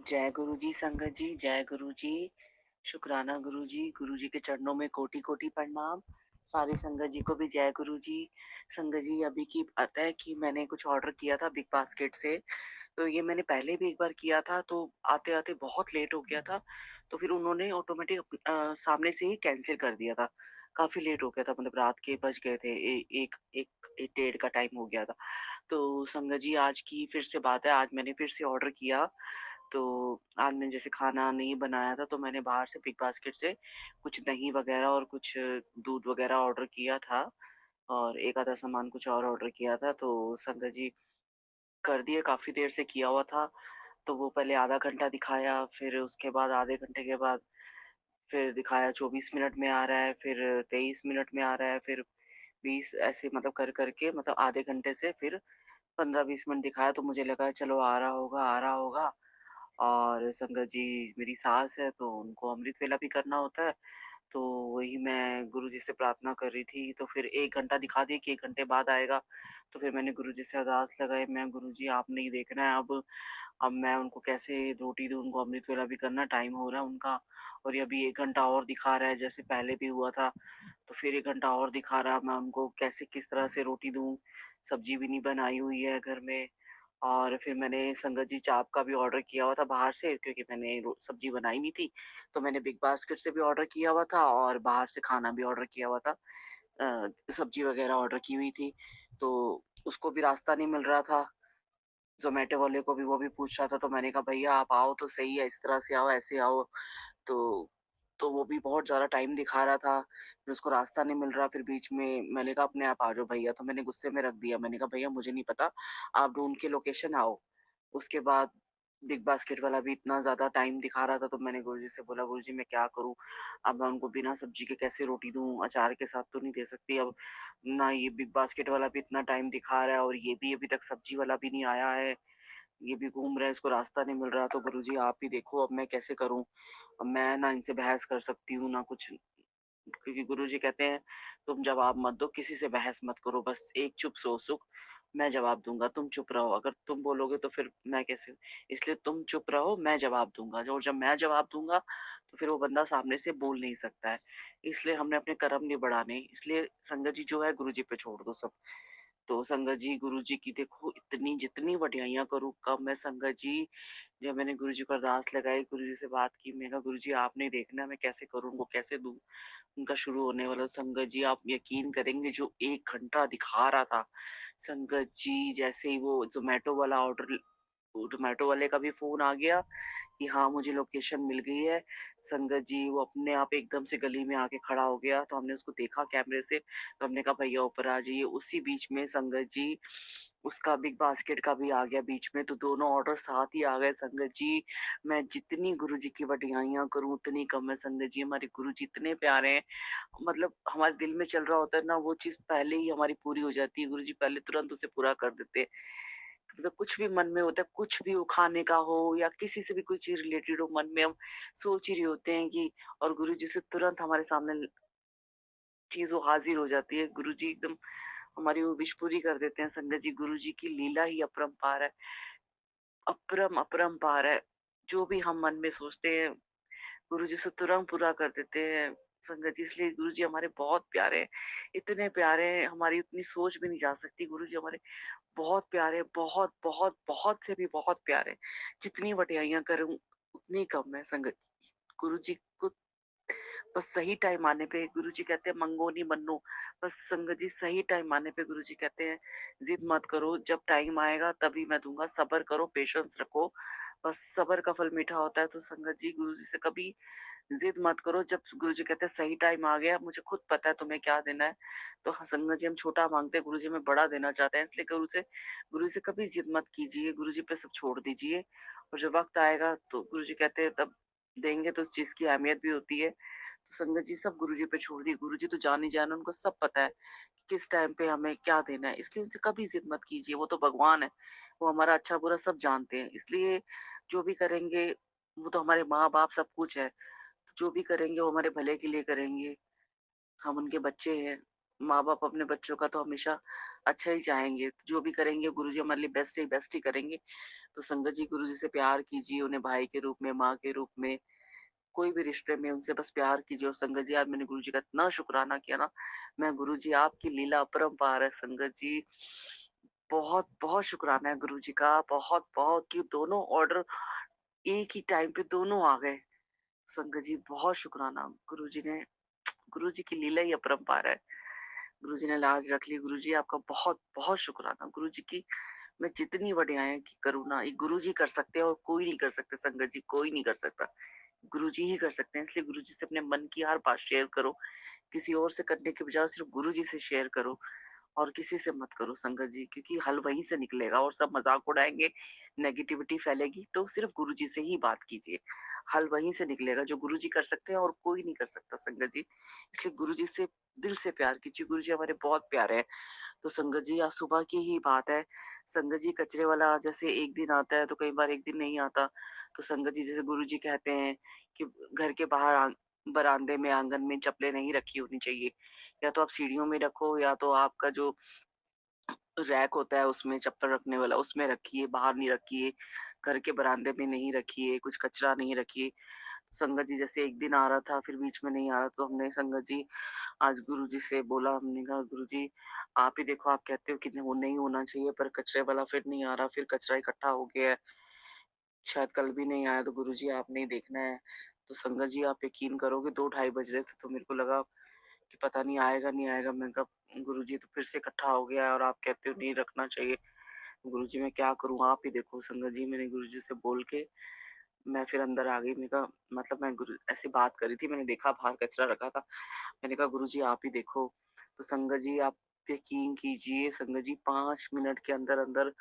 जय गुरु जी संगत जी, जय गुरु जी। शुक्राना गुरु जी। गुरु जी के चरणों में कोटि कोटि प्रणाम। सारी संगत जी को भी जय गुरु जी। संगत जी, अभी की बात है कि मैंने कुछ ऑर्डर किया था बिग बास्केट से। तो ये मैंने पहले भी एक बार किया था, तो आते आते बहुत लेट हो गया था। तो फिर उन्होंने ऑटोमेटिक सामने से ही कैंसिल कर दिया था। काफी लेट हो गया था, मतलब रात के बज गए थे, एक एक डेढ़ का टाइम हो गया था। तो संगत जी, आज की फिर से बात है। आज मैंने फिर से ऑर्डर किया। तो आज मैंने जैसे खाना नहीं बनाया था, तो मैंने बाहर से बिग बास्केट से कुछ दही वगैरह और कुछ दूध वगैरह ऑर्डर किया था, और एक आधा सामान कुछ और ऑर्डर किया था। तो संगत जी, कर दिए, काफी देर से किया हुआ था। तो वो पहले आधा घंटा दिखाया, फिर उसके बाद आधे घंटे के बाद फिर दिखाया 24 मिनट में आ रहा है, फिर 23 मिनट में आ रहा है, फिर 20, ऐसे मतलब कर करके, मतलब आधे घंटे से फिर 15-20 मिनट दिखाया। तो मुझे लगा चलो आ रहा होगा, आ रहा होगा। और संगत जी, मेरी सास है तो उनको अमृत वेला भी करना होता है। तो वही मैं गुरुजी से प्रार्थना कर रही थी, तो फिर 1 घंटा दिखा दिए कि 1 घंटे बाद आएगा। तो फिर मैंने गुरुजी से अरदास लगाई, मैं गुरुजी आपने ही देखना है अब मैं उनको कैसे रोटी दूँ, उनको अमृत वेला भी करना, टाइम हो रहा है उनका। और ये अभी 1 घंटा और दिखा रहा है, जैसे पहले भी हुआ था। तो फिर 1 घंटा और दिखा रहा है, मैं उनको कैसे किस तरह से रोटी दूँ? सब्ज़ी भी नहीं बनाई हुई है घर में। और फिर मैंने संगत जी चाप का भी ऑर्डर किया हुआ था बाहर से, क्योंकि मैंने सब्जी बनाई नहीं थी। तो मैंने बिग बास्केट से भी ऑर्डर किया हुआ था और बाहर से खाना भी ऑर्डर किया हुआ था। सब्जी वगैरह ऑर्डर की हुई थी। तो उसको भी रास्ता नहीं मिल रहा था। ज़ोमैटो वाले को भी, वो भी पूछ रहा था। तो मैंने कहा भैया आप आओ तो सही है, इस तरह से आओ, ऐसे आओ। तो तो वो भी बहुत ज़्यादा टाइम दिखा रहा था, फिर उसको रास्ता नहीं मिल रहा। फिर बीच में मैंने कहा अपने आप आ जाओ भैया, तो मैंने गुस्से में रख दिया। मैंने कहा भैया मुझे नहीं पता, आप ढूँढ के लोकेशन आओ। उसके बाद बिग बास्केट वाला भी इतना ज़्यादा टाइम दिखा रहा था, तो मैंने गुरुजी से बोला गुरुजी मैं क्या करूँ? अब मैं उनको बिना सब्ज़ी के कैसे रोटी दूँ? अचार के साथ तो नहीं दे सकती। अब ना ये बिग बास्केट वाला भी इतना टाइम दिखा रहा है, और ये भी अभी तक सब्ज़ी वाला भी नहीं आया है। ये भी घूम रहा है, इसको रास्ता नहीं मिल रहा। तो गुरुजी आप ही देखो अब मैं कैसे करूँ? अब मैं ना इनसे बहस कर सकती हूँ, ना कुछ। क्योंकि गुरुजी कहते हैं तुम जवाब मत दो, किसी से बहस मत करो, बस एक चुप सो सुख, मैं जवाब दूँगा, तुम चुप रहो। अगर तुम बोलोगे तो फिर मैं कैसे, इसलिए तुम चुप रहो, मैं जवाब दूँगा। और जब मैं जवाब दूँगा, तो फिर वो बंदा सामने से बोल नहीं सकता है। इसलिए हमने अपने कर्म नहीं बढ़ाने, इसलिए संगत जी जो है गुरुजी पे छोड़ दो सब। तो संगत जी, गुरुजी की देखो इतनी जितनी वड्याइयाँ करूँ कम है संगत जी। जब मैंने गुरुजी को अरदास लगाई, गुरुजी से बात की, मैंने कहा गुरुजी आपने ही देखना है मैं कैसे करूँ, उनको कैसे दूँ? उनका शुरू होने वाला। संगत जी, आप यकीन करेंगे, जो 1 घंटा दिखा रहा था, संगत जी जैसे ही वो ज़ोमैटो वाले का भी फ़ोन आ गया कि हाँ, मुझे लोकेशन मिल गई है। संगत जी, वो अपने आप एकदम से गली में आके खड़ा हो गया, तो हमने उसको देखा कैमरे से, तो हमने कहा भैया ऊपर आ जाइए। उसी बीच में संगत जी, उसका बिग बास्केट का भी आ गया बीच में, तो दोनों ऑर्डर साथ ही आ गए संगत जी। मैं जितनी गुरुजी की वडियाइयाँ करूँ उतनी कम है संगत जी, हमारे गुरुजी इतने प्यारे हैं। मतलब हमारे दिल में चल रहा होता है ना, वो चीज़ पहले ही हमारी पूरी हो जाती है। गुरुजी पहले तुरंत उसे पूरा कर देते हैं। मतलब कुछ भी मन में होता है, कुछ भी वो खाने का हो या किसी से भी कोई चीज़ रिलेटेड हो, मन में हम सोच ही रहे होते हैं कि, और गुरुजी से तुरंत हमारे सामने चीज़ वो हाज़िर हो जाती है। गुरुजी एकदम हमारी वो विश पूरी कर देते हैं संगत जी। गुरुजी की लीला ही अपरंपार है, अपरंपार है। जो भी हम मन में सोचते हैं, गुरुजी से तुरंत पूरा कर देते हैं संगत जी। इसलिए गुरुजी हमारे बहुत प्यारे हैं, इतने प्यारे हैं, हमारी उतनी सोच भी नहीं जा सकती। गुरुजी हमारे बहुत प्यारे, बहुत, बहुत, बहुत से भी बहुत प्यारे। जितनी वडियाइयाँ करूँ उतनी कम है संगत जी। गुरुजी को बस सही टाइम आने पे गुरुजी कहते हैं मंगो नहीं मन्नो। बस संगत जी, सही टाइम आने पे गुरुजी कहते हैं जिद मत करो, जब टाइम आएगा तभी मैं दूँगा, सब्र करो, पेशेंस रखो। बस सब्र का फल मीठा होता है। तो संगत जी, गुरुजी से कभी जिद मत करो। जब गुरुजी कहते हैं सही टाइम आ गया, मुझे खुद पता है तुम्हें क्या देना है। तो हाँ, संगत जी, हम छोटा माँगते हैं, गुरुजी हमें बड़ा देना चाहते हैं। इसलिए गुरु से कभी जिद मत कीजिए, गुरुजी पे सब छोड़ दीजिए। और जब वक़्त आएगा तो गुरुजी कहते हैं तब देंगे, तो उस चीज़ की अहमियत भी होती है। तो संगत जी, सब गुरुजी पे छोड़ दिए। गुरुजी तो जान ही जान, उनको सब पता है कि किस टाइम पे हमें क्या देना है। इसलिए उनसे कभी जिद मत कीजिए, वो तो भगवान है। वो हमारा अच्छा बुरा सब जानते हैं। इसलिए जो भी करेंगे, वो तो हमारे माँ-बाप सब कुछ है। जो भी करेंगे वो हमारे भले के लिए करेंगे। हम उनके बच्चे हैं। माँ-बाप अपने बच्चों का तो हमेशा अच्छा ही चाहेंगे। जो भी करेंगे गुरुजी हमारे लिए बेस्ट से बेस्ट ही करेंगे। तो संगत जी गुरुजी से प्यार कीजिए, उन्हें भाई के रूप में, माँ के रूप में, कोई भी रिश्ते में उनसे बस प्यार कीजिए। और संगत जी आज मैंने गुरुजी का इतना शुकराना किया ना, मैं गुरुजी आपकी लीला अपरंपार है संगत जी। बहुत-बहुत शुकराना है गुरुजी का, बहुत-बहुत कि दोनों ऑर्डर एक ही टाइम पे दोनों आ गए। संगत जी बहुत शुकराना। गुरुजी की लीला ही अपरंपार है। गुरुजी ने लाज रख ली। गुरुजी आपका बहुत-बहुत शुकराना। गुरुजी की मैं जितनी बड़ाई की करूँ ना, ये गुरुजी कर सकते हैं और कोई नहीं कर सकता संगत जी, कोई नहीं कर सकता। गुरुजी ही कर सकते हैं, इसलिए गुरुजी से अपने मन की हर बात शेयर करो। किसी और से करने के बजाय सिर्फ गुरुजी से शेयर करो और किसी से मत करो संगत जी, क्योंकि हल वहीं से निकलेगा और सब मज़ाक उड़ाएँगे, नेगेटिविटी फैलेगी, तो सिर्फ गुरुजी से ही बात कीजिए। हल वहीं से निकलेगा जो गुरुजी कर सकते हैं और कोई नहीं कर सकता संगत जी। इसलिए गुरुजी से दिल से प्यार कीजिए, गुरुजी हमारे बहुत प्यारे हैं। तो संगत जी आज सुबह की ही बात है, संगत जी कचरे वाला जैसे एक दिन आता है तो कई बार एक दिन नहीं आता। तो संगत जी जैसे गुरुजी कहते हैं कि घर के बाहर बरामदे में, आँगन में चप्पलें नहीं रखी होनी चाहिए। या तो आप सीढ़ियों में रखो या तो आपका जो रैक होता है उसमें चप्पल रखने वाला उसमें रखिए, बाहर नहीं रखिए, घर के बरामदे में नहीं रखिए, कुछ कचरा नहीं रखिए। संगत जी जैसे एक दिन आ रहा था फिर बीच में नहीं आ रहा, तो हमने संगत जी आज गुरुजी से बोला, हमने कहा गुरुजी आप ही देखो, आप कहते हो कि वो नहीं होना चाहिए पर कचरे वाला फिर नहीं आ रहा, फिर कचरा इकट्ठा हो गया है, शायद कल भी नहीं आया, तो गुरुजी आपने ही देखना है। तो संगत जी आप यकीन करोगे 2 ढाई बज रहे थे तो मेरे को लगा कि पता नहीं आएगा नहीं आएगा। मैंने कहा गुरुजी तो फिर से इकट्ठा हो गया है और आप कहते हो नहीं रखना चाहिए। गुरुजी मैं क्या करूँ, आप ही देखो। संगत जी मैंने गुरुजी से बोल के मैं फिर अंदर आ गई। मैंने कहा मतलब मैं गुरु ऐसे बात करी थी, मैंने देखा बाहर कचरा रखा था। मैंने कहा गुरुजी आप ही देखो। तो संगत जी आप यकीन कीजिए संगत जी 5 मिनट के अंदर-अंदर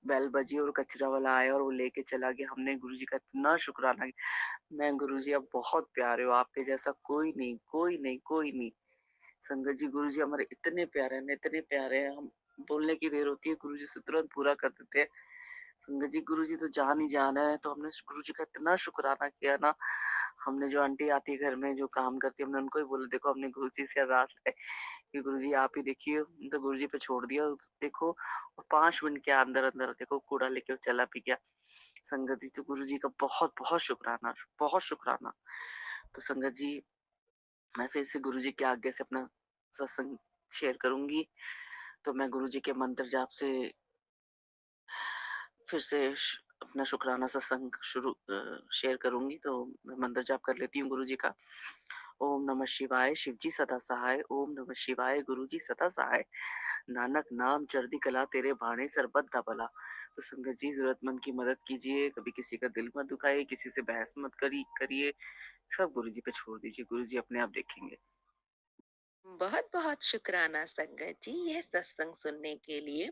बेल बजी और कचरा वाला आया और वो लेके चला गया। हमने गुरुजी का इतना शुकराना किया। मैं गुरुजी आप बहुत प्यारे हो, आपके जैसा कोई नहीं, कोई नहीं, कोई नहीं। संगत जी गुरुजी हमारे इतने प्यारे हैं ना, इतने प्यारे हैं, हम बोलने की देर होती है गुरुजी से तुरंत पूरा कर देते हैं। संगत जी गुरुजी तो जान ही जान है, तो हमने गुरुजी का इतना शुकराना किया ना। हमने जो आंटी आती है घर में जो काम करती है, हमने उनको ही बोला देखो हमने गुरुजी से अरदास है कि गुरुजी आप ही देखिए। तो गुरुजी पे छोड़ दिया देखो, और 5 मिनट के अंदर-अंदर देखो कूड़ा लेके वो चला भी गया। संगत जी तो गुरुजी का बहुत-बहुत शुकराना, बहुत शुकराना। तो संगत जी मैं फिर से गुरुजी की आज्ञा से अपना सत्संग शेयर करूँगी। तो मैं गुरुजी के मंत्र जाप से फिर से अपना शुकराना सत्संग शेयर करूँगी। तो मैं मंत्र जाप कर लेती हूँ गुरुजी का। ओम नमः शिवाय, शिव जी सदा सहाय। ओम नमः शिवाय, गुरु जी सदा सहाय। नानक नाम चढ़ती कला, तेरे भाणे सरबत दा भला। तो संगत जी जरूरतमंद की मदद कीजिए, कभी किसी का दिल मत दुखाइए, किसी से बहस मत करिए, सब गुरु जी पे छोड़ दीजिए, गुरु जी अपने आप देखेंगे। बहुत बहुत शुक्राना संगत जी यह सत्संग सुनने के लिए।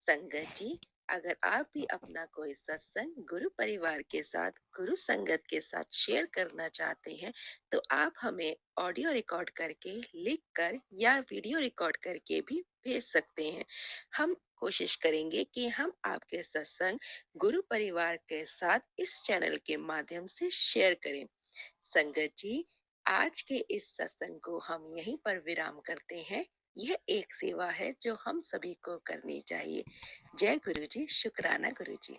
संगत जी, अगर आप भी अपना कोई सत्संग गुरु परिवार के साथ, गुरु संगत के साथ शेयर करना चाहते हैं तो आप हमें ऑडियो रिकॉर्ड करके, लिख कर या वीडियो रिकॉर्ड करके भी भेज सकते हैं। हम कोशिश करेंगे कि हम आपके सत्संग गुरु परिवार के साथ इस चैनल के माध्यम से शेयर करें। संगत जी, आज के इस सत्संग को हम यहीं पर विराम करते हैं। यह एक सेवा है जो हम सभी को करनी चाहिए। जय गुरु जी, शुक्राना गुरु जी।